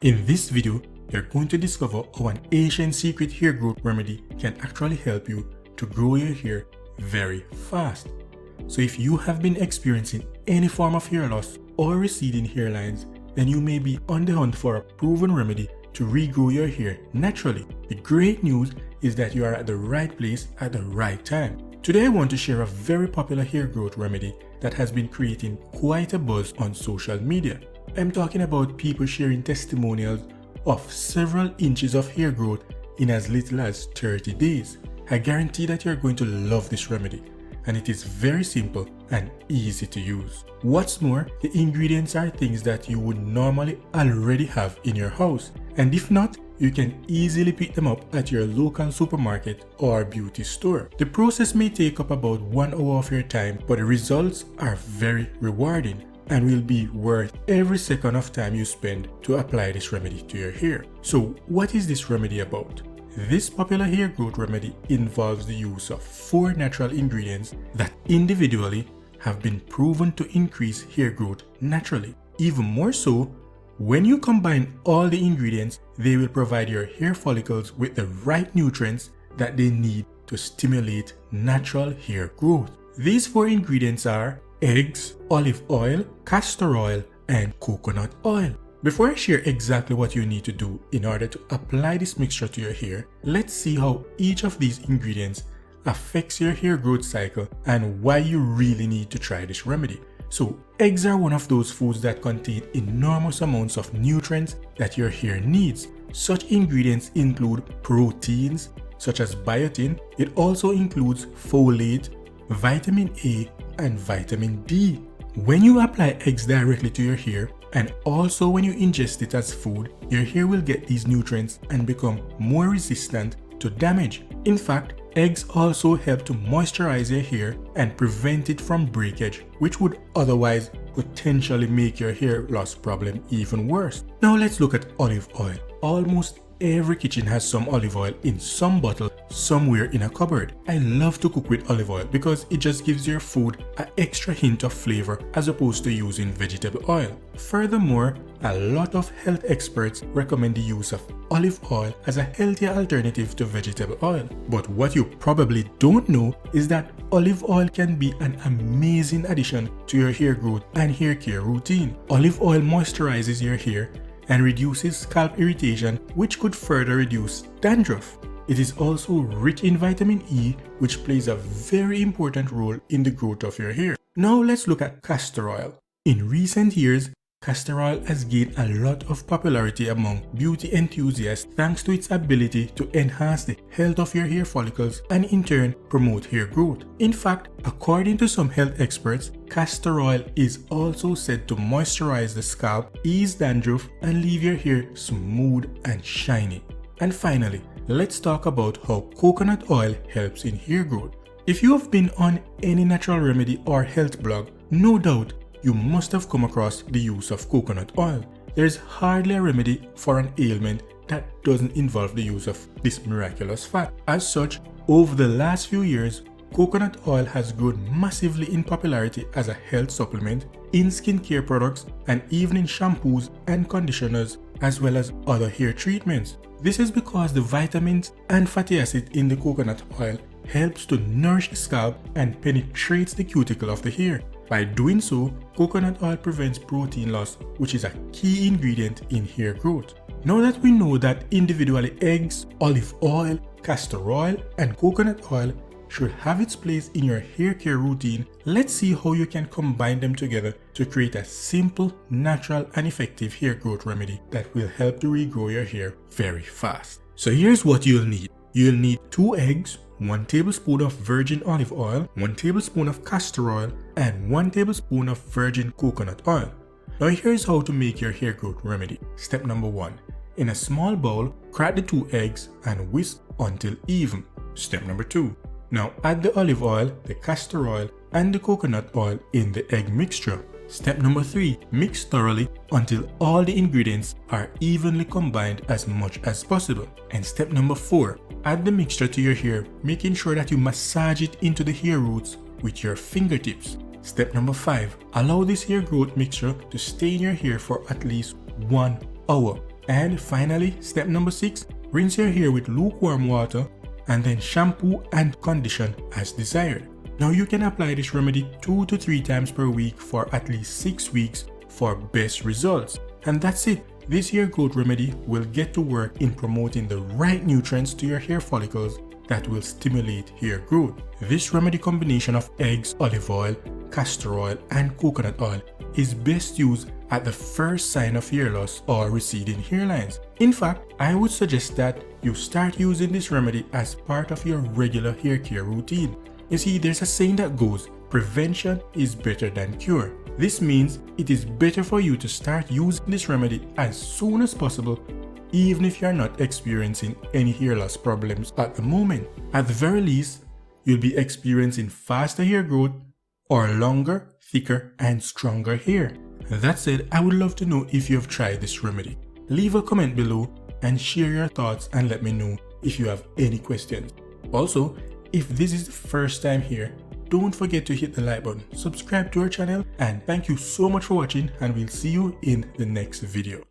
In this video, you're going to discover how an Asian secret hair growth remedy can actually help you to grow your hair very fast. So if you have been experiencing any form of hair loss or receding hairlines, then you may be on the hunt for a proven remedy to regrow your hair naturally. The great news is that you are at the right place at the right time. Today I want to share a very popular hair growth remedy that has been creating quite a buzz on social media. I'm talking about people sharing testimonials of several inches of hair growth in as little as 30 days. I guarantee that you're going to love this remedy, and it is very simple and easy to use. What's more, the ingredients are things that you would normally already have in your house, and if not, you can easily pick them up at your local supermarket or beauty store. The process may take up about 1 hour of your time, but the results are very rewarding and will be worth every second of time you spend to apply this remedy to your hair. So what is this remedy about? This popular hair growth remedy involves the use of 4 natural ingredients that individually have been proven to increase hair growth naturally. Even more so, when you combine all the ingredients, they will provide your hair follicles with the right nutrients that they need to stimulate natural hair growth. These 4 ingredients are eggs, olive oil, castor oil, and coconut oil. Before I share exactly what you need to do in order to apply this mixture to your hair, let's see how each of these ingredients affects your hair growth cycle and why you really need to try this remedy. So, eggs are one of those foods that contain enormous amounts of nutrients that your hair needs. Such ingredients include proteins such as biotin. It also includes folate, vitamin A, and vitamin D. When you apply eggs directly to your hair, and also when you ingest it as food, your hair will get these nutrients and become more resistant to damage. In fact, eggs also help to moisturize your hair and prevent it from breakage, which would otherwise potentially make your hair loss problem even worse. Now let's look at olive oil. Almost every kitchen has some olive oil in some bottle somewhere in a cupboard. I love to cook with olive oil because it just gives your food an extra hint of flavor as opposed to using vegetable oil. Furthermore, a lot of health experts recommend the use of olive oil as a healthier alternative to vegetable oil. But what you probably don't know is that olive oil can be an amazing addition to your hair growth and hair care routine. Olive oil moisturizes your hair and reduces scalp irritation, which could further reduce dandruff. It is also rich in vitamin E, which plays a very important role in the growth of your hair. Now let's look at castor oil. In recent years, castor oil has gained a lot of popularity among beauty enthusiasts thanks to its ability to enhance the health of your hair follicles and in turn promote hair growth. In fact, according to some health experts, castor oil is also said to moisturize the scalp, ease dandruff, and leave your hair smooth and shiny. And finally, let's talk about how coconut oil helps in hair growth. If you have been on any natural remedy or health blog, no doubt you must have come across the use of coconut oil. There is hardly a remedy for an ailment that doesn't involve the use of this miraculous fat. As such, over the last few years, coconut oil has grown massively in popularity as a health supplement, in skincare products, and even in shampoos and conditioners, as well as other hair treatments. This is because the vitamins and fatty acid in the coconut oil helps to nourish the scalp and penetrates the cuticle of the hair. By doing so, coconut oil prevents protein loss, which is a key ingredient in hair growth. Now that we know that individually eggs, olive oil, castor oil, and coconut oil should have its place in your hair care routine, let's see how you can combine them together to create a simple, natural, and effective hair growth remedy that will help to regrow your hair very fast. So here's what you'll need. You'll need 2 eggs, 1 tablespoon of virgin olive oil, 1 tablespoon of castor oil, and 1 tablespoon of virgin coconut oil. Now here's how to make your hair growth remedy. Step number 1. In a small bowl, crack the 2 eggs and whisk until even. Step number 2. Now add the olive oil, the castor oil, and the coconut oil in the egg mixture. Step number 3. Mix thoroughly until all the ingredients are evenly combined as much as possible. And step number 4. Add the mixture to your hair, making sure that you massage it into the hair roots with your fingertips. Step number 5. Allow this hair growth mixture to stay in your hair for at least 1 hour. And finally, step number 6, rinse your hair with lukewarm water and then shampoo and condition as desired. Now you can apply this remedy 2 to 3 times per week for at least 6 weeks for best results. And that's it. This hair growth remedy will get to work in promoting the right nutrients to your hair follicles that will stimulate hair growth. This remedy combination of eggs, olive oil, castor oil, and coconut oil is best used at the first sign of hair loss or receding hairlines. In fact, I would suggest that you start using this remedy as part of your regular hair care routine. You see, there's a saying that goes, prevention is better than cure. This means it is better for you to start using this remedy as soon as possible, even if you are not experiencing any hair loss problems at the moment. At the very least, you'll be experiencing faster hair growth or longer, thicker, and stronger hair. That said, I would love to know if you have tried this remedy. Leave a comment below and share your thoughts and let me know if you have any questions. Also, if this is the first time here, don't forget to hit the like button, subscribe to our channel, and thank you so much for watching, and we'll see you in the next video.